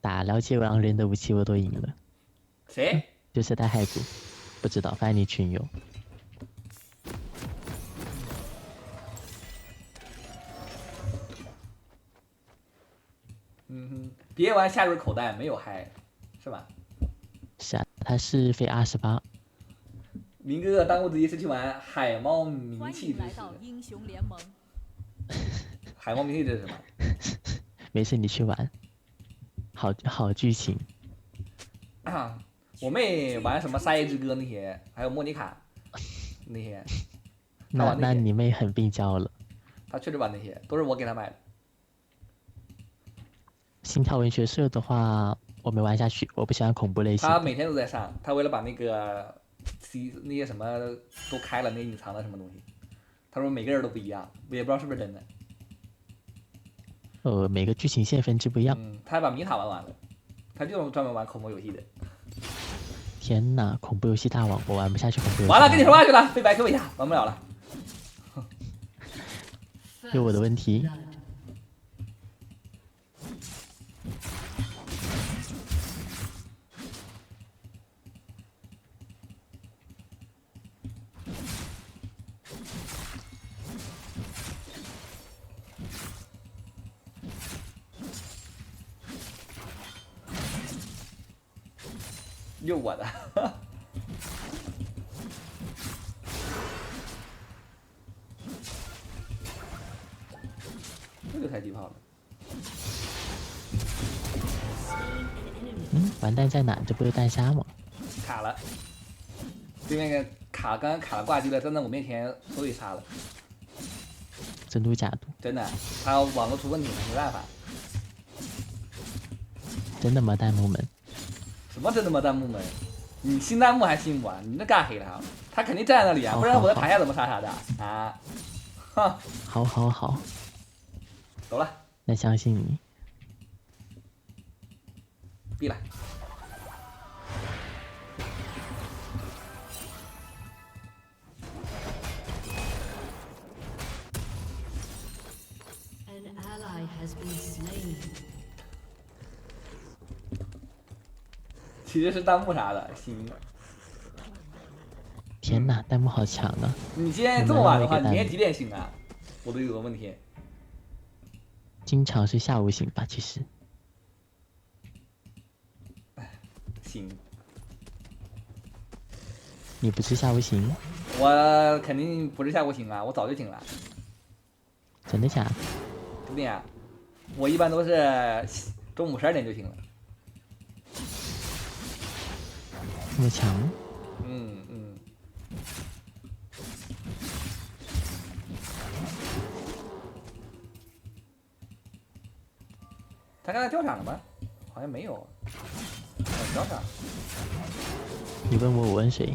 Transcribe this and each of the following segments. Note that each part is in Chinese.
打了解狼人的武器我都贏了。誰？就是在骸骨，不知道，反正你群友。嗯哼，別玩下入口袋，沒有嗨，是吧？是啊，他是飛28。明哥哥當務之急是去玩海貓名氣之時。英雄聯盟。海貓名氣之時是什麼？沒事，你去玩。好劇情。啊，我妹玩什麼沙耶之歌那些，還有莫妮卡那些。那你妹很病嬌了。她確實玩那些，都是我給她買的。心跳文學社的話，我沒玩下去，我不喜歡恐怖類型。她每天都在上，她為了把那個 那些什麼都開了，那隱藏的什麼東西，她說每個人都不一樣，我也不知道是不是真的。每個劇情線分支不一樣。她還把米塔玩完了，她就專門玩恐怖遊戲的。天哪，恐怖遊戲大王，我玩不下去恐怖遊戲。完了，跟你說話去了，被白 Q 一下，玩不了了。有我的問題。又我的。这个太低炮了。完蛋在哪？这不是弹瞎嗎？卡了。对面個卡剛剛卡了掛機了，站在我面前所以殺了。真賭假賭？真的，他網絡出問題了，沒辦法。真的嗎？彈幕們？什麼真的嗎？彈幕們？你新彈幕還信我啊？你那幹黑了？他肯定站在那裡啊，不然我在台下怎麼殺他的啊？哼！好。走了。那相信你。閉了。其實是彈幕啥的，行。天哪，彈幕好強啊！你今天這麼晚的話，你明天幾點醒啊？我都有個問題。經常是下午醒吧，其實。醒。你不是下午醒？我肯定不是下午醒啊，我早就醒了。真的假的？真的呀，我一般都是中午12點就醒了。這麼強？他剛才掉場了嗎？好像沒有。掉場。你問我，我問誰？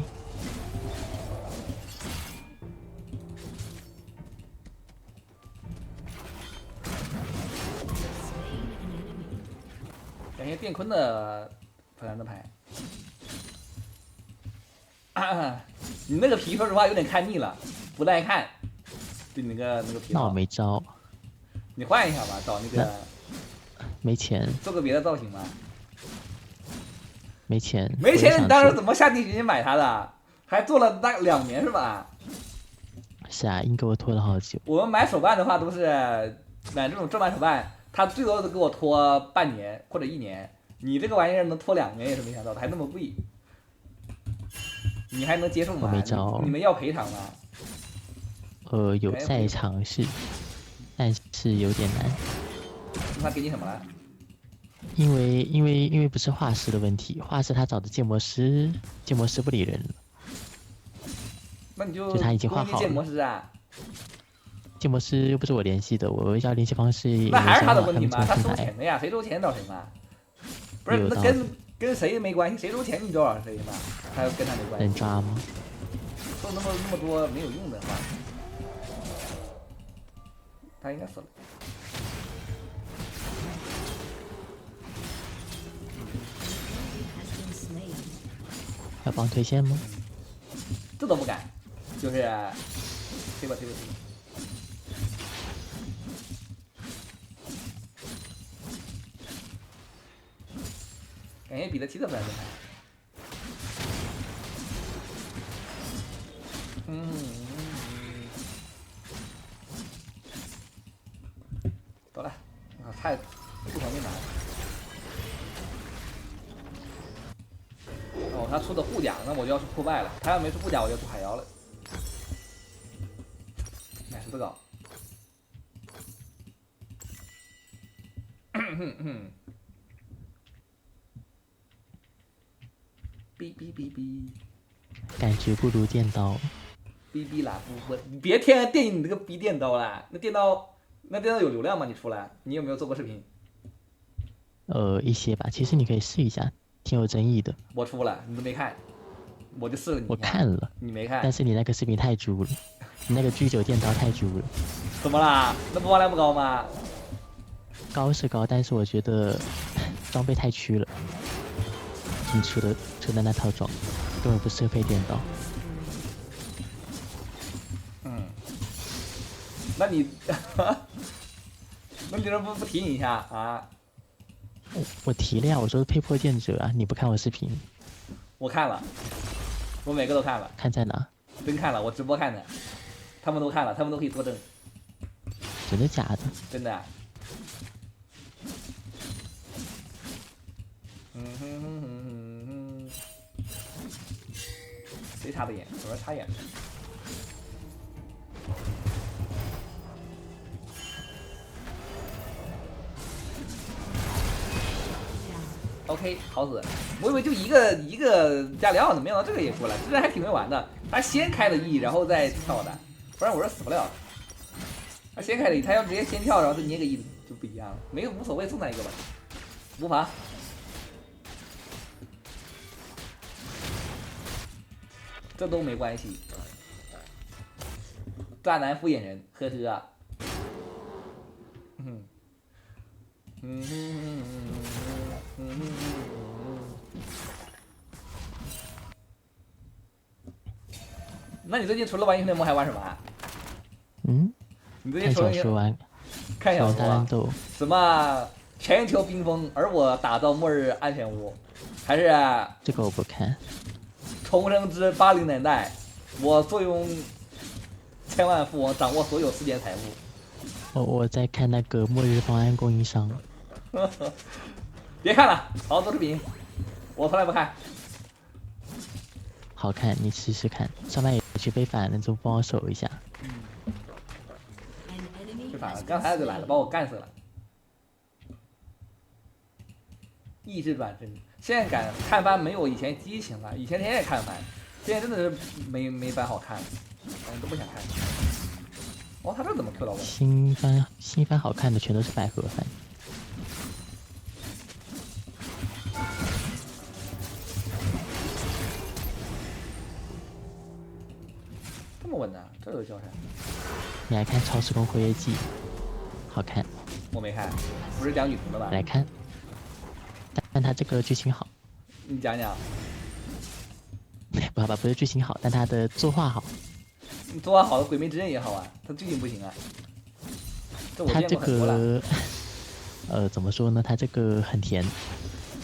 感謝電坤的普蘭的牌。你那個皮說實話有點看膩了，不耐看。對你那個皮。那我沒招。你換一下吧，找那個。沒錢。做個別的造型吧。沒錢。沒錢，你當時怎麼下定決心買它的？還做了大概2年是吧？是啊，硬給我拖了好久。我們買手辦的話，都是買這種正版手辦，他最多都給我拖半年或者1年。你這個玩意兒能拖2年也是沒想到的，還那麼貴。你還能接受嗎？我沒招。你們要賠償嗎？有在嘗試，但是有點難。那他給你什麼了？因為不是畫師的問題，畫師他找的建模師不理人了。那你就他已經畫好了。建模師啊？建模師又不是我聯繫的，我要聯繫方式。那還是他的問題嗎？他收錢的呀，誰收錢找誰嘛？不是，那跟誰沒關係，誰收錢你就找誰嘛，他跟他沒關係。能抓嗎？收那麼多沒有用的話，他應該死了。要幫推線嗎？這都不敢，就是推吧。感觉比他骑的不然厉害。走了，啊，太不方便拿。哦，他出的护甲，那我就要出破败了。他要没出护甲，我就出海妖了。买石头镐。哔哔哔哔。感觉不如电刀。哔哔啦，不，你別天天電影你這個逼電刀啦，那電刀有流量嗎？你出來，你有沒有做過視頻？一些吧，其實你可以試一下，挺有爭議的。我出了，你都沒看，我就試了你。我看了，你沒看。但是你那個視頻太豬了，你那個居酒電刀太豬了。怎麼啦？那播放量不高嗎？高是高，但是我覺得裝備太虛了。你出的那套裝根本不適合配電刀。那你，那你怎麼不提你一下啊？我提了呀，我說配破劍者啊，你不看我視頻？我看了，我每個都看了。看在哪？真看了，我直播看的，他們都看了，他們都可以作證。真的假的？真的。誰插的眼？我說插眼。OK， 好死！我以為就一個加里奧的，沒想到這個也出來，這還挺會玩的。他先開的 E， 然後再跳的，不然我是死不了的。他先開的 E， 他要直接先跳，然後再捏個 E 就不一樣了。沒有無所謂，送他一個吧，無妨。這都沒關係。渣男敷衍人，呵呵。那你最近除了玩英雄聯盟還玩什麼啊？你最近除了看小說，什麼全球冰封，而我打造末日安全屋，還是這個我不看。重生之80年代，我坐擁千萬富翁，掌握所有世間財富。我在看那個末日方案供應商。別看了，好多視頻，我從來不看。好看，你試試看。上班也去被反了，就幫我守一下。被反了，剛才就來了，把我幹死了。意志轉身，現在敢看番沒有以前激情了，以前天天看番，現在真的是沒番好看了，都不想看。哦，他這怎麼 Q 到我？新番好看的全都是百合番。這麼穩的，這有叫啥？你還看《超時空輝夜姬》？好看。我沒看，不是講女同的吧？來看。但他這個劇情好。你講講。不好吧，不是劇情好，但他的作畫好。作畫好的《鬼滅之刃》也好啊，他劇情不行啊。他這個，怎麼說呢？他這個很甜。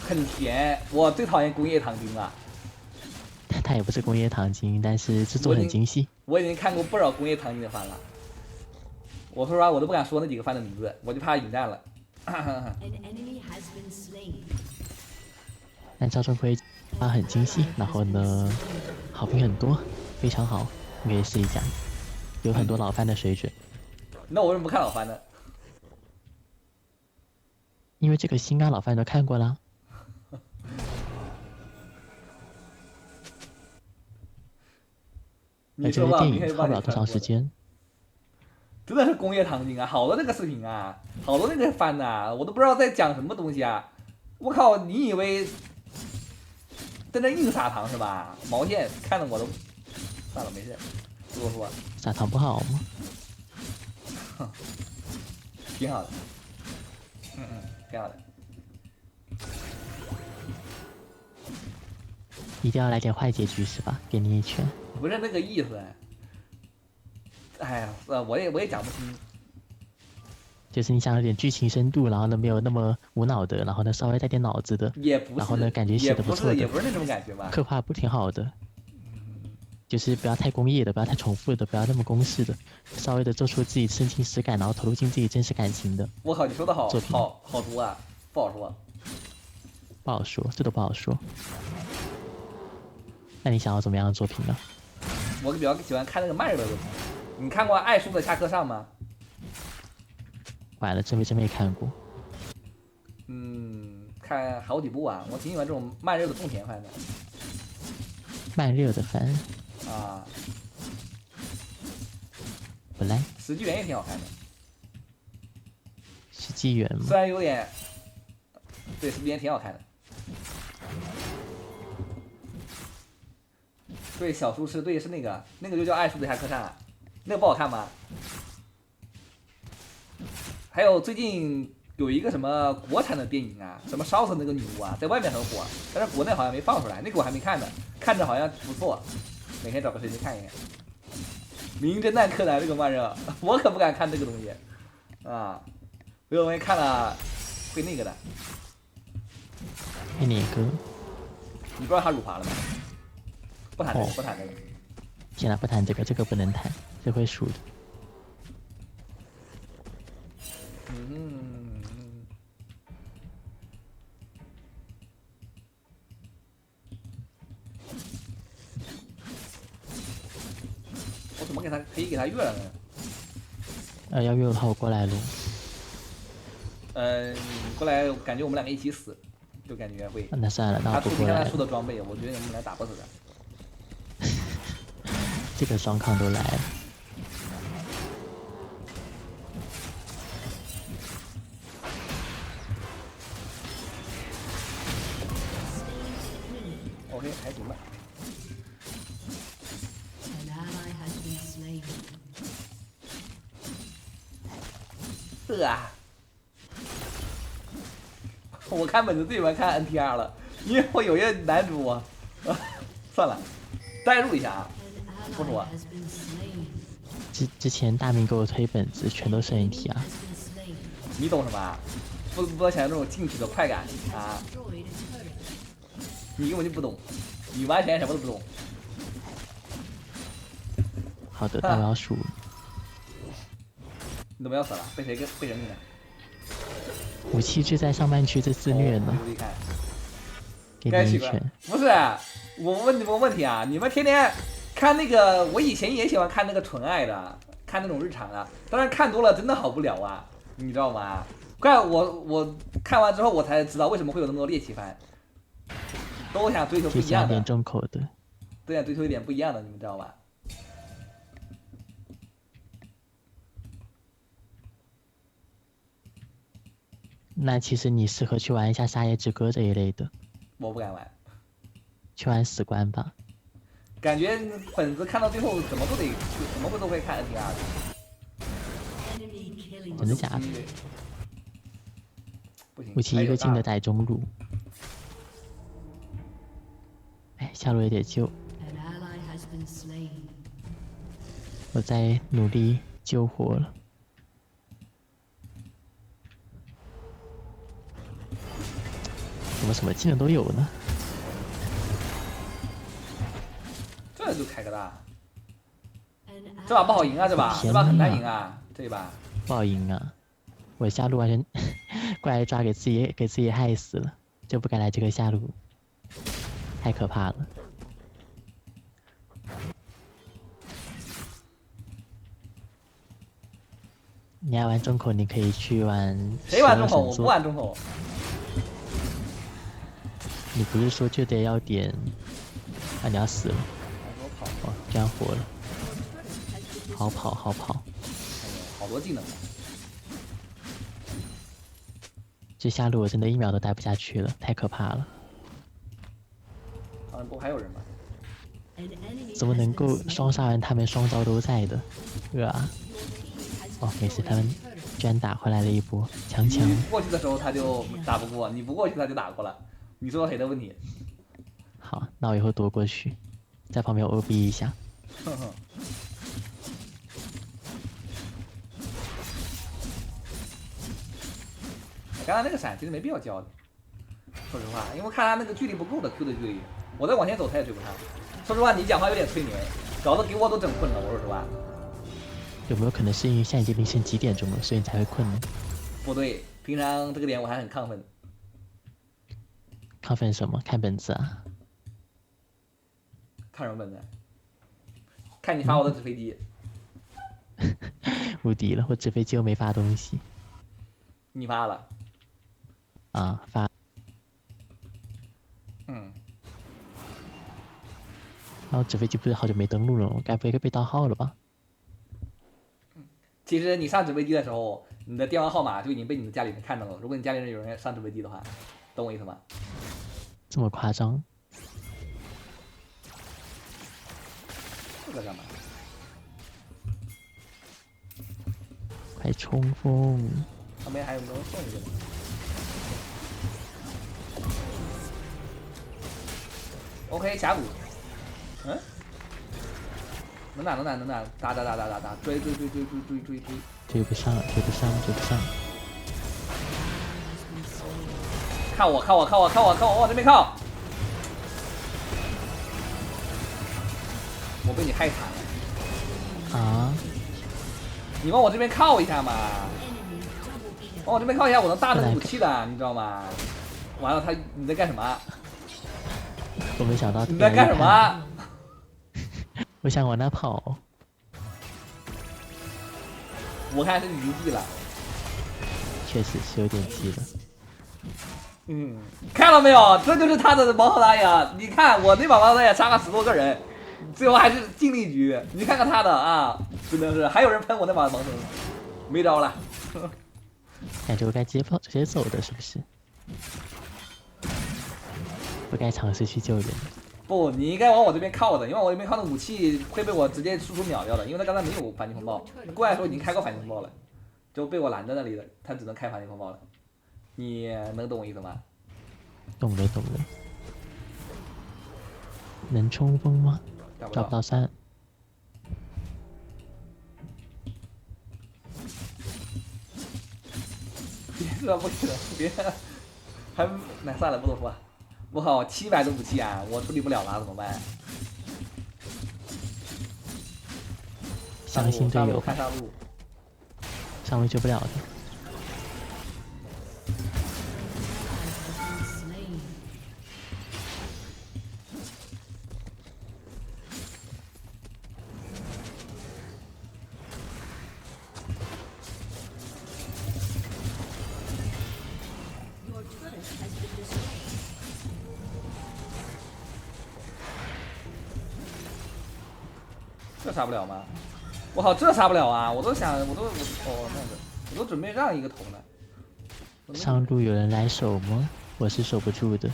很甜，我最討厭工業糖精了。他也不是工業糖精，但是製作很精細。我已經看過不少工業糖精的番了。我說實話，我都不敢說那幾個番的名字，我就怕引戰了。但超時空輝它很精細，然後呢，好評很多，非常好，你可以試一下，有很多老番的水準。那我為什麼不看老番呢？因為這個新老番都看過了。而這個電影花不了多長時間。真的是工業糖精啊，好多那個視頻啊，好多那個番吶、啊，我都不知道在講什麼東西啊！我靠，你以為在那硬撒糖是吧？毛線，看得我都算了，沒事，不多說。撒糖不好嗎？哼，挺好的，挺好的。一定要來點壞結局是吧？給你一拳。不是那個意思。哎呀，我也講不清。就是你想有點劇情深度，然後呢沒有那麼無腦的，然後呢稍微帶點腦子的，也不是，然後呢感覺寫的不錯的，也不是那種感覺吧？刻畫不挺好的，就是不要太工業的，不要太重複的，不要那麼公式的，稍微的做出自己真情實感，然後投入進自己真實感情的。我靠，你說的好作品好多啊，不好说。不好說，这都不好說。那你想要怎麼樣的作品呢？我比較喜歡看那個慢熱的作品。你看過愛叔的下課上嗎？完了，真沒看過。看好幾部啊，我挺喜歡這種慢熱的種田番的。慢熱的番啊，不賴。石紀元也挺好看的。石紀元嗎？雖然有點，對，石紀元挺好看的。對，小叔是是那個就叫愛叔的下課上啊，那個不好看嗎？還有最近有一個什麼國產的電影啊，什麼燒死那個女巫啊，在外面很火，但是國內好像沒放出來，那個我還沒看呢，看着好像不錯，每天找個時間看一看。名偵探柯南這個慢熱，我可不敢看這個東西啊，這個東西看了會那個的。會哪個？你不知道他辱華了嗎？不談這個，不談這個。行了，不談這個，這個不能談，這會輸的。我怎麼可以給他越了呢？要越的話，我過來嘍。你過來，感覺我們兩個一起死，就感覺會。那算了，那我不過來。他出的裝備，我覺得我們來打 BOSS 的。這個雙抗都來了。OK， 還行吧。我看本子最喜歡看 NTR 了，因為我有些男主啊，算了，代入一下啊，不說。之前大明給我推本子，全都是 NTR。你懂什麼？不想要那種進去的快感啊！你根本就不懂，你完全什麼都不懂。好的，那我要輸了。你怎麼要死了？被誰虐的？武器就在上半区，这自虐呢。給你一拳。不是，我問你個問題啊！你們天天看那個，我以前也喜歡看那個純愛的，看那種日常的，但是看多了真的好無聊啊，你知道嗎？怪我看完之後我才知道為什麼會有那麼多獵奇番，都想追求不一樣的。點重口的。都想追求一點不一樣的，你們知道吧？那其實你適合去玩一下《沙耶之歌》這一類的。我不敢玩。去玩死關吧。感覺本子看到最後怎麼都會看 NTR 的。真的假的？不行。武器一個勁的逮中路。哎，下路有點救。我在努力救活了。怎麼什麼技能都有呢？這就開個大，這把不好贏啊！這把很難贏啊！這一把不好贏啊！我下路完全過來抓，給自己害死了，就不該來這個下路，太可怕了。你愛玩中口，你可以去玩。誰玩中口？我不玩中口。你不是說就得要點？啊，你要死了！哦，這樣活了。好跑，好跑。好多技能。這下路我真的1秒都待不下去了，太可怕了。好像不還有人嗎？怎麼能夠雙殺完他們雙招都在的？啊！哦，沒事，他們居然打回來了一波，強。你過去的時候他就打不過，你不過去他就打過了。你說誰的問題？好，那我以後躲過去，在旁邊 OB 一下。呵呵。刚才那個閃其實沒必要交的，說實話，因為我看他那個距離不夠的 Q 的距離，我再往前走他也追不上。說實話，你講話有點催眠，搞得給我都整困了。我說實話。有沒有可能是因為現在已經凌晨幾點鐘了，所以你才會困呢？不對，平常這個點我還很亢奮。亢奮什麼？看本子啊？看什麼本子？看你發我的紙飛機。無敵了，我紙飛機又沒發東西。你發了？啊，發。嗯。然後紙飛機不是好久沒登錄了，我該不會被盜號了吧？其實你上紙飛機的時候，你的電話號碼就已經被你的家裡人看到了。如果你家裡人有人上紙飛機的話，懂我意思嗎？這麼誇張？這個幹嘛？快衝鋒！旁邊還有沒有送一個呢？OK，峽谷。嗯？能打，打，追！追不上！看我，往這邊靠！我被你害慘了。啊？你往我這邊靠一下嘛！往我這邊靠一下，我能大的武器的，你知道嗎？完了，你在幹什麼？我沒想到你在幹什麼？我想往那跑。我看是你迷弟了。確實是有點急了。看到沒有？這就是他的毛頭大爺。你看我那把毛頭大爺殺了10多個人，最後還是盡力局。你看看他的啊，真的是還有人噴我那把毛頭，沒招了。感覺我該直接走的，是不是？不該嘗試去救人。不，你應該往我這邊靠的，因為我這邊靠的武器會被我直接輸出秒掉的，因為他剛才沒有反擊風暴，過來的時候已經開過反擊風暴了，就被我攔在那裡了，他只能開反擊風暴了。你能懂我意思嗎？懂了。能衝鋒嗎？找不到3。別了，不行了，別，還那算了，不多說。我靠，700的武器啊，我處理不了了，怎麼辦？相信隊友，看上路，上路救不了的。這殺不了嗎？我靠，這殺不了啊！我都想，那个，我都準備讓一個頭呢。上路有人來守嗎？我是守不住的。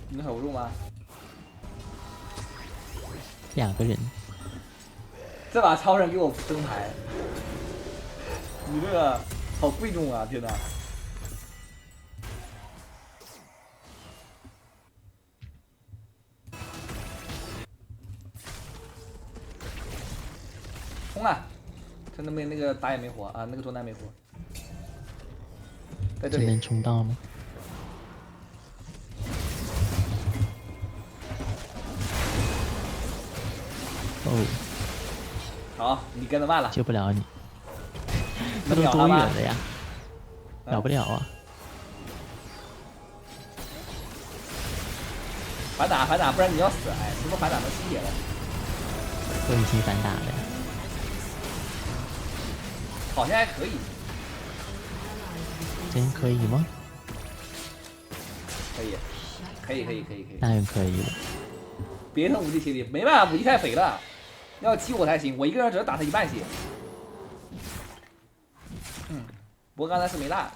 你能守不住嗎？2個人。這把超人給我燈牌，你這個好貴重啊！天哪！衝啊！趁那邊那個打野沒活啊，那個中單沒活，在這裡。能衝到嗎？哦。好，你跟得慢了。救不了你。那都多遠了呀？了不了啊！反打，不然你要死！哎，什麼反打能吸血了？我已經反打了呀。好像還可以。真可以嗎？可以。當然可以了。別疼武器血力，沒辦法，武器太肥了，要激我才行。我一個人只能打他1半血。不過剛才是沒辣。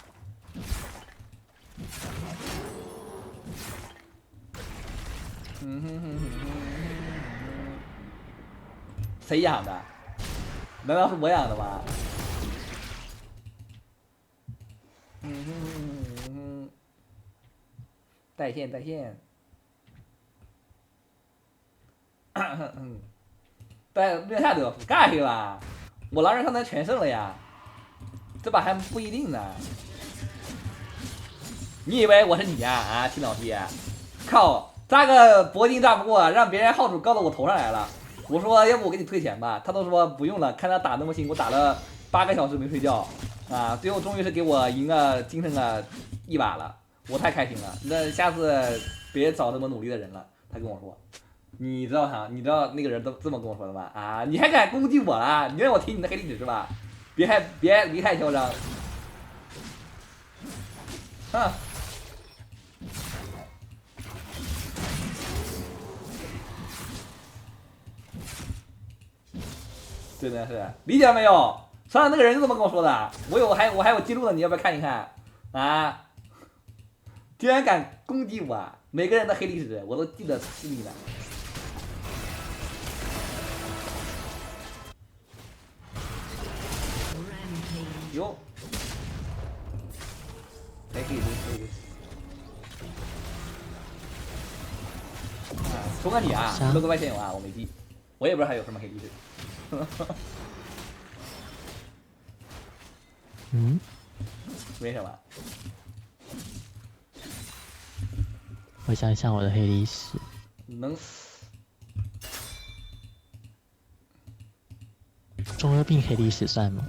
誰養的？難道是我養的嗎？帶線。但面下德夫干黑了，我狼人上单全胜了呀，这把还不一定呢。你以为我是你呀？啊，秦老弟，靠，炸个铂金炸不过，让別人號主告到我頭上來了。我說要不我給你退錢吧，他都說不用了，看他打那麼辛苦，打了8個小時沒睡覺，啊，最後終於是給我贏了精神了一把了，我太開心了。那下次別找這麼努力的人了。他跟我說，你知道那個人都這麼跟我說的嗎？啊，你還敢攻擊我啦？你讓我提你的黑歷史是吧？別太囂張。哼。真的是理解了沒有？上次那個人是這麼跟我說的，我還有記錄呢，你要不要看一看？啊！居然敢攻擊我，每個人的黑歷史我都記得清楚的。喲，可以。啊，說個你啊，6個外線有啊，我沒記，我也不知道還有什麼黑歷史。嗯？為什麼？我想一想我的黑歷史。能。中二病黑歷史算嗎？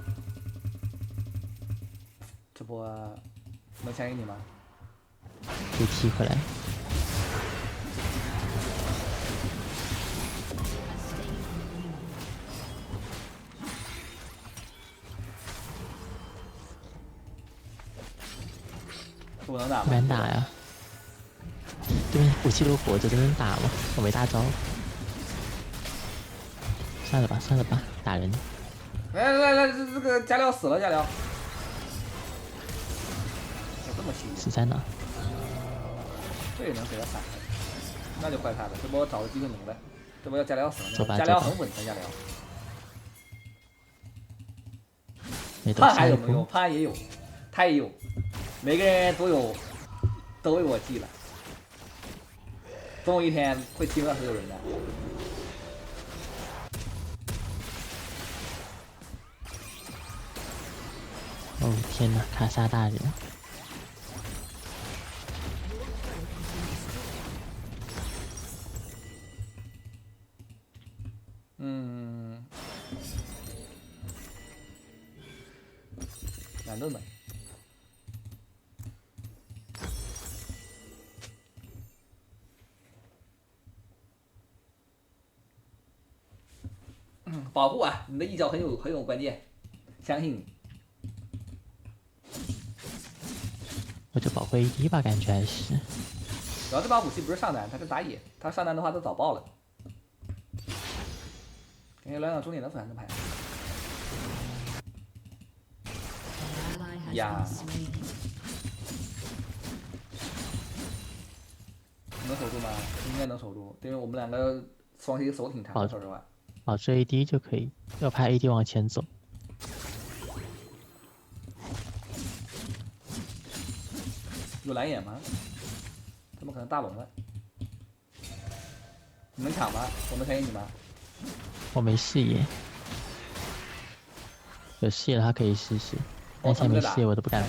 這波能強給你嗎？可以踢回來。不能打嗎？不敢打呀。對面武器都活着，這能打嗎？我沒大招。算了吧，打人。來，這個加料死了，加料。這麼輕死在哪？這也能給他閃開，那就怪他了。這波找個機會明白，這波要加料死了，加料很穩的加料。判還有沒有？判也有，他也有，每個人都為我記了。總有一天會聽到所有人的。哦天哪，卡莎大人！難道呢？保護啊！你的一腳很有關鍵，相信你。我就保護 AD 吧，感覺還是。主要這把武器不是上單，它是打野，它上單的話都早爆了。感覺兩兩終點能反正牌。呀！能守住嗎？應該能守住，因為我們兩個雙 C 手挺長的，說實話。保住 AD 就可以，要怕 AD 往前走。有藍眼嗎？怎麼可能大龍了？你能搶嗎？我能搶給你嗎？我沒視野，有視野的話可以試試，但現在沒視野我都不敢。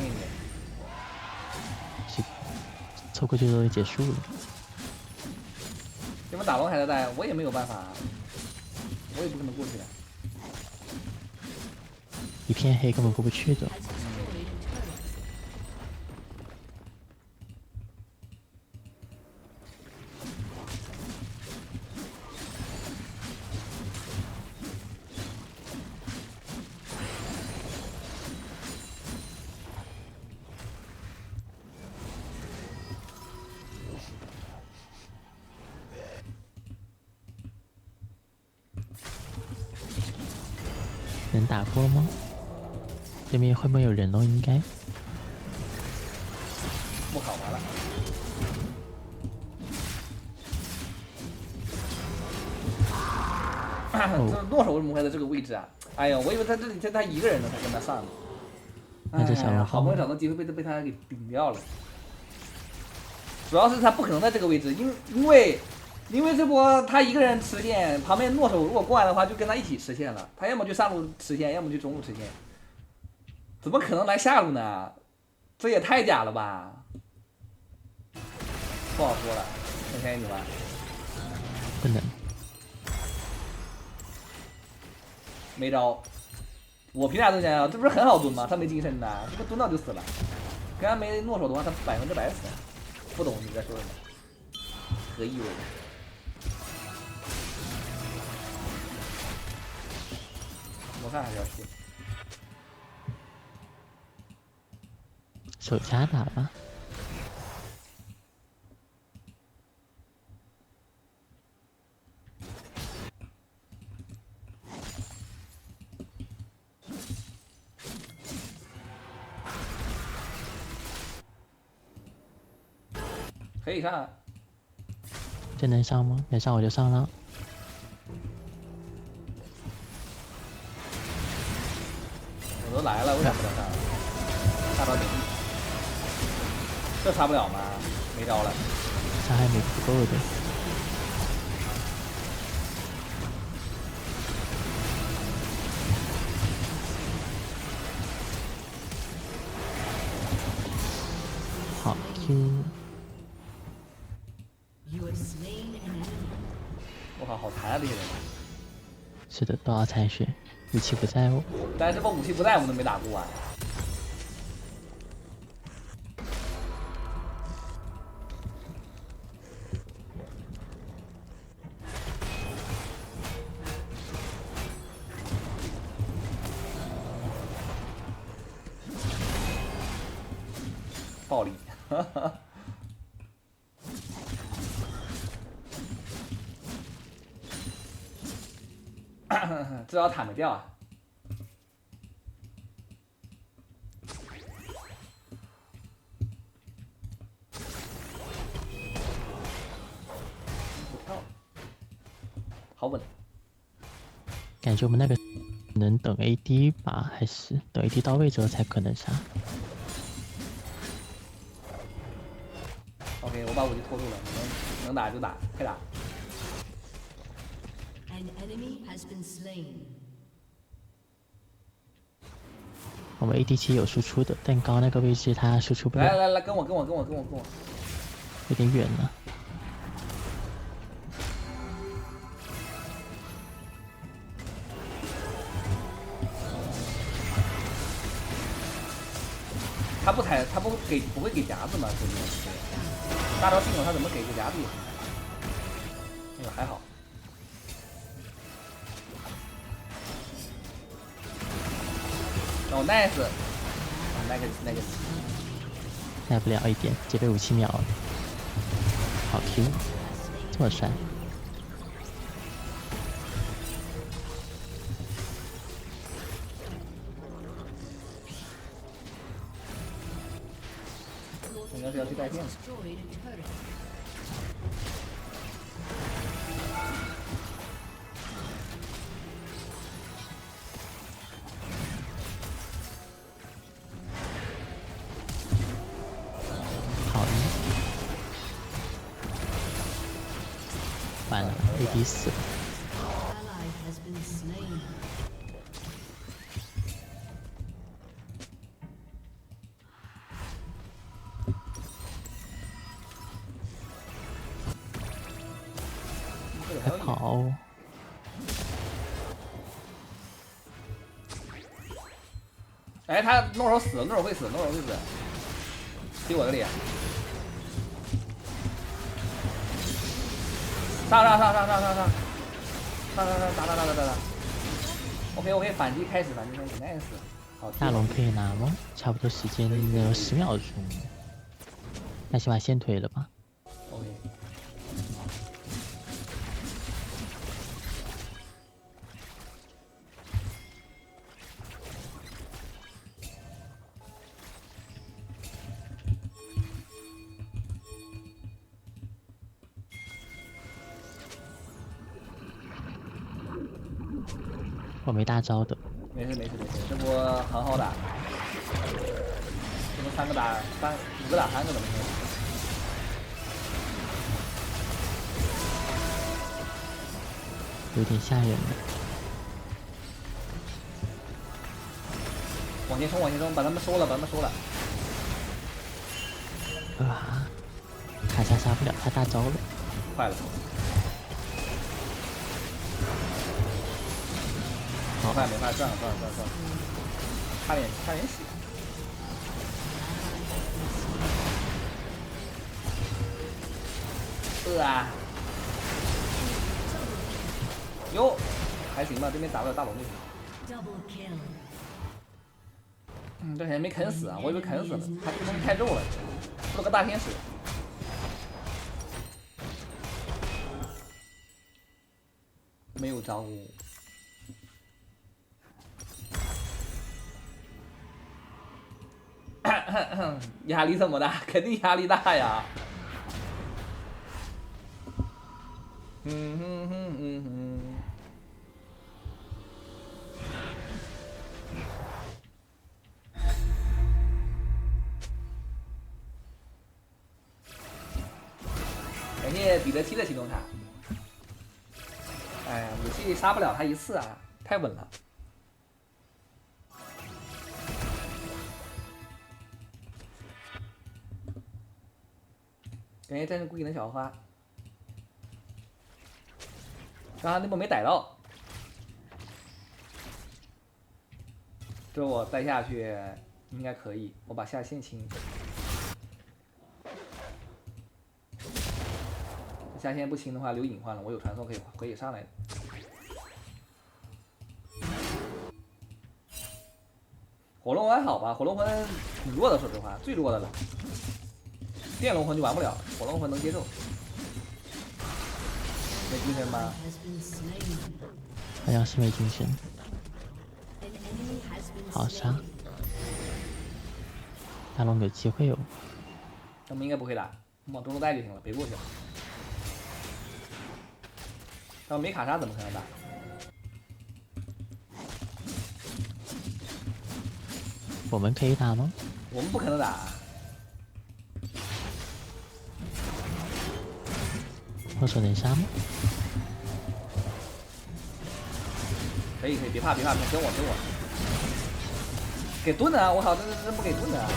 湊過去都結束了。你們打龍還在帶，我也沒有辦法，我也不可能過去的。一片黑根本過不去的。能打過嗎？對面會不會有人哦？應該。不好玩了。這剁手為什麼會在這個位置啊？哎呀，我以為他這裡就他一個人呢，才跟他上呢。那這小人好不容易找到機會被他給頂掉了。主要是他不可能在這個位置，因為因為這波他一個人吃線，旁邊諾手如果過來的話，就跟他一起吃線了。他要麼就上路吃線，要麼就中路吃線，怎麼可能來下路呢？這也太假了吧！不好說了，先天你吧。不能。沒招，我憑啥蹲下呀？這不是很好蹲嗎？他沒金身的，這個蹲到就死了。剛剛沒諾手的話，他100%死。不懂你在說什麼？何意味？我看還是要去。手加打吧。可以上。这能上吗？能上我就上了。我都来了，为啥不能上？大招点地，这杀不了吗？没招了。伤害没不够的。好 Q。我靠，好残啊这些人！是的，都要残血，武器不在我。但是这波武器不在，我们都没打过完。暴力，哈哈。这招塔没掉啊！不跳了，好稳。感觉我们那个能等 AD 吧，还是等 AD 到位之後才可能殺。OK， 我把武器拖住了，能打就打，快打。我們 AD 其實有輸出的，但剛剛那個位置他輸出不了。來，跟我，有點遠了。他不會給夾子嗎？大招系統他怎麼給個夾子也行？那個還好。哦 ，nice， 那個，耐不了一點，直接被57秒了。好 Q， 這麼帥。應該是要去帶電。完了 ，AD 死了。还跑！哎，他诺手死了，诺手会死，踢我這裡。上，打。OK， 反擊開始 ，nice。好，大龍可以拿嗎？差不多時間有10秒鐘，那起碼先推了吧。OK。我沒大招的。沒事，這波很好打。這波5個打3個怎麼說？有點嚇人了。往前衝，往前衝，把他們收了，把他們收了。啊！卡莎殺不了，他大招了。快了。好，快沒快，賺了，差點死。喲，還行吧，對面打不了大龍就行。这人沒啃死啊，我以為啃死了，他這個東西太肉了，出了個大天使。沒有招呼。壓力這麼大，肯定壓力大呀。感謝彼得7的啟動卡。哎呀，武器殺不了他一次啊，太穩了。感謝战士孤影的小花。刚刚那波沒逮到，這我帶下去應該可以，我把下線清一下。下線不清的話，留隱患了，我有傳送可以上來的。火龍魂好吧，火龍魂挺弱的，說實話，最弱的了。電龍魂就玩不了，火龍魂能接受。沒精神嗎？好像是沒精神。好殺。大龍有機會哦。他們應該不會打，往中路帶就行了，別過去了。他們沒卡莎怎麼可能打？我們可以打嗎？我們不可能打。我手能殺嗎？可以，別怕，跟我。給盾啊！我靠，這不給盾啊！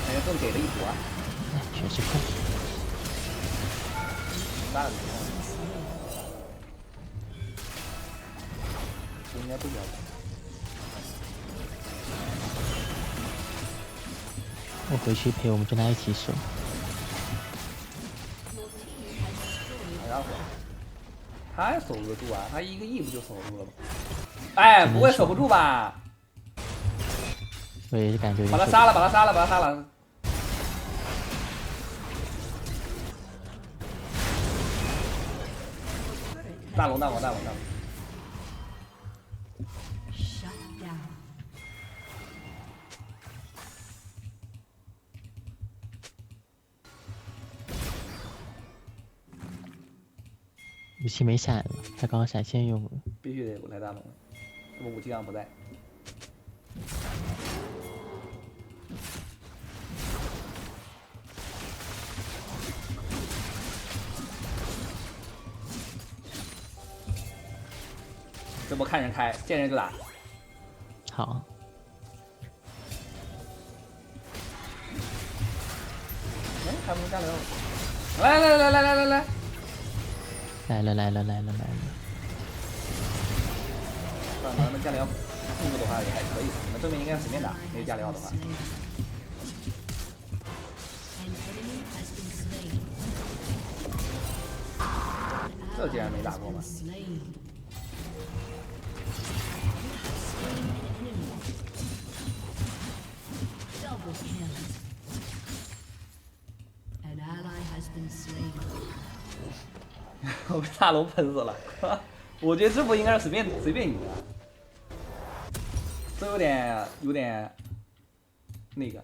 哎呀，盾給了一波啊！哎，全是控。大了，這應該不需要打。我回去陪我們跟他一起守。他還守得住啊？他一個E不就守住了嗎？哎，不會守不住吧？我也是感覺。把他殺了！大龍！武器沒閃了，他剛剛閃現用了。必須得我來大龍了，這不武器剛不在。这不看人開，見人就打。好。哎，他們加流。來！來了。咱們加流，控制的話也還可以，那對面應該隨便打，沒有加流的話。這竟然沒打過嗎？我被大龍噴死了，我覺得這波應該是隨便贏的，這有點那個。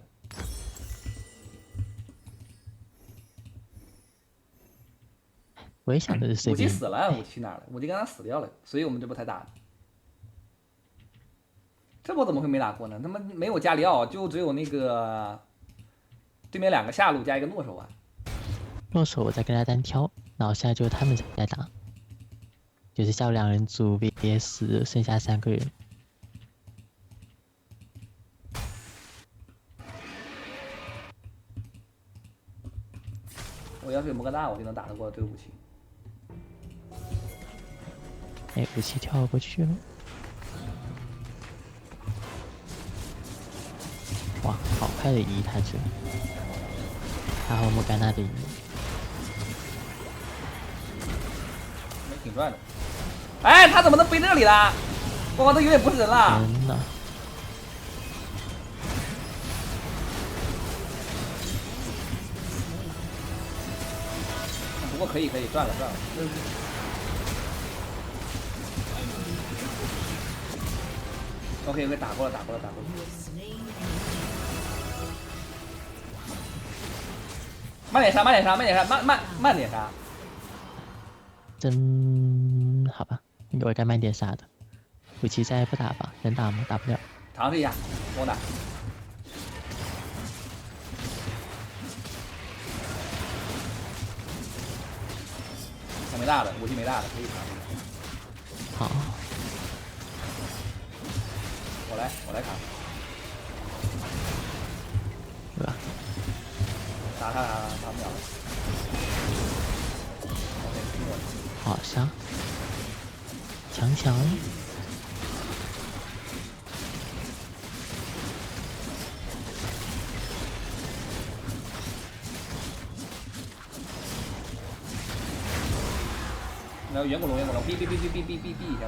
我也想的是武器死了，武器去哪了？武器刚剛死掉了，所以我們這波才打的。這波怎麼會沒打過呢？他們沒有加里奧，就只有那個對面2個下路加一個諾手啊。諾手我在跟他單挑，然後現在就是他們在打。就是叫2人組 VS 剩下3個人。我要是有摩格纳，我就能打得过这个武器。哎，武器跳过去了。哇，好快的移他这，他和莫甘娜的移。没挺赚的。哎，他怎么能飞这里啦？光光都永远不是人啦！天哪！不过可以赚了。OK， 打过了。慢点杀，慢点杀。真好吧，我该慢点杀的。武器再不打吧？能打吗？打不了。尝试一下，跟我打。我没大的，武器没大的，可以尝试。好。我来卡。对吧？打不了。好伤。强。然后远古龙，避一下。